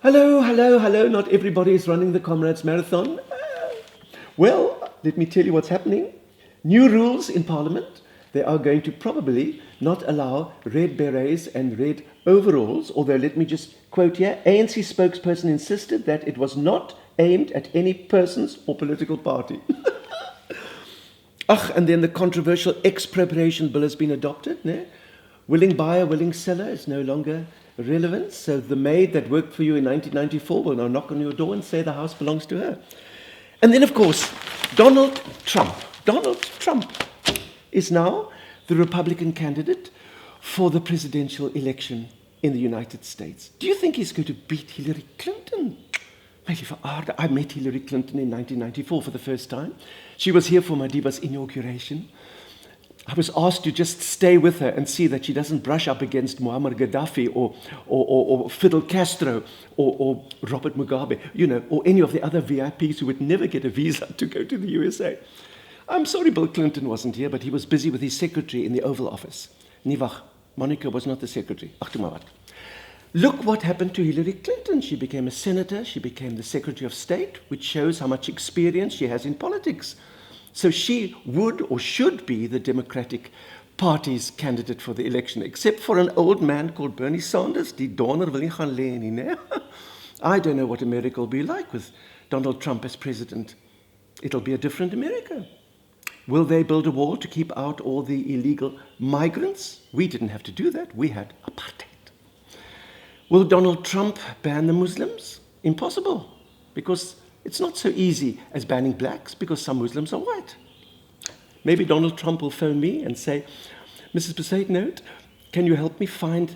Hello. Not everybody is running the Comrades Marathon. Well, let me tell you what's happening. New rules in Parliament. They are going to probably not allow red berets and red overalls, although let me just quote here, ANC spokesperson insisted that it was not aimed at any persons or political party. And then the controversial expropriation bill has been adopted. Ne? Willing buyer, willing seller is no longer relevant. So the maid that worked for you in 1994 will now knock on your door and say the house belongs to her. And then, of course, Donald Trump. Donald Trump is now the Republican candidate for the presidential election in the United States. Do you think he's going to beat Hillary Clinton? I met Hillary Clinton in 1994 for the first time. She was here for Madiba's inauguration. I was asked to just stay with her and see that she doesn't brush up against Muammar Gaddafi or Fidel Castro or Robert Mugabe, or any of the other VIPs who would never get a visa to go to the USA. I'm sorry Bill Clinton wasn't here, but he was busy with his secretary in the Oval Office. Niwag, Monica was not the secretary. Look what happened to Hillary Clinton. She became a senator, she became the Secretary of State, which shows how much experience she has in politics. So she would or should be the Democratic Party's candidate for the election, except for an old man called Bernie Sanders. Die donor wil nie gaan lê nie, né? I don't know what America will be like with Donald Trump as president. It'll be a different America. Will they build a wall to keep out all the illegal migrants? We didn't have to do that. We had apartheid. Will Donald Trump ban the Muslims? Impossible, because it's not so easy as banning blacks, because some Muslims are white. Maybe Donald Trump will phone me and say, Mrs. Besaidnout, can you help me find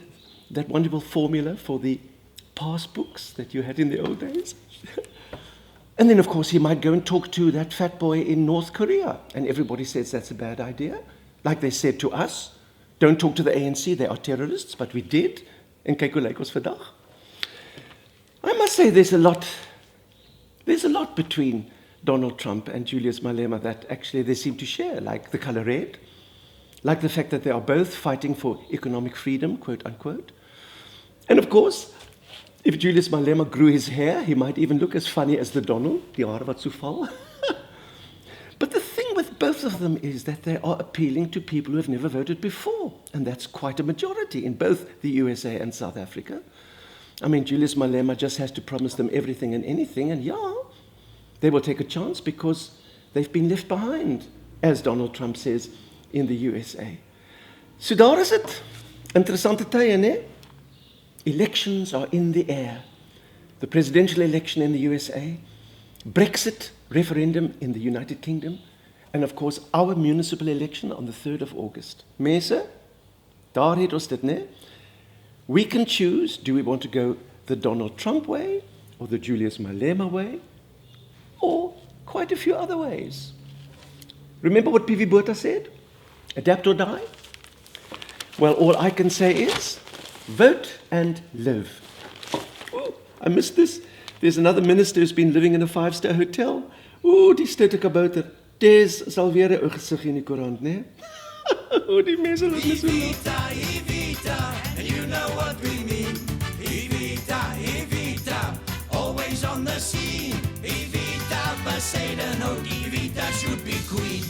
that wonderful formula for the passbooks that you had in the old days? And then, of course, he might go and talk to that fat boy in North Korea. And everybody says that's a bad idea. Like they said to us, don't talk to the ANC, they are terrorists, but we did. En kyk hoe lyk ons vandag. I must say there's a lot between Donald Trump and Julius Malema that actually they seem to share, like the color red, like the fact that they are both fighting for economic freedom, quote unquote. And of course, if Julius Malema grew his hair, he might even look as funny as the Donald, die hare wat so val. But the thing with both of them is that they are appealing to people who have never voted before, and that's quite a majority in both the USA and South Africa. I mean, Julius Malema just has to promise them everything and anything, and they will take a chance because they've been left behind, as Donald Trump says in the USA. So daar is it. Interessante tye, né? Elections are in the air. The presidential election in the USA, Brexit referendum in the United Kingdom, and of course our municipal election on the 3rd of August. Mense, daar het ons dit, né? We can choose, do we want to go the Donald Trump way, or the Julius Malema way, or quite a few other ways. Remember what P.V. Botha said? Adapt or die? Well, all I can say is, vote and live. Oh, I missed this. There's another minister who's been living in a 5-star hotel. Ooh, die stutte kabouter. Des sal weer 'n ou gesig in die koerant, né? Oh, die mense wat mis so. Evita, and you know what we mean. Evita, always on the scene. Evita, Besaidnout, Evita should be queen.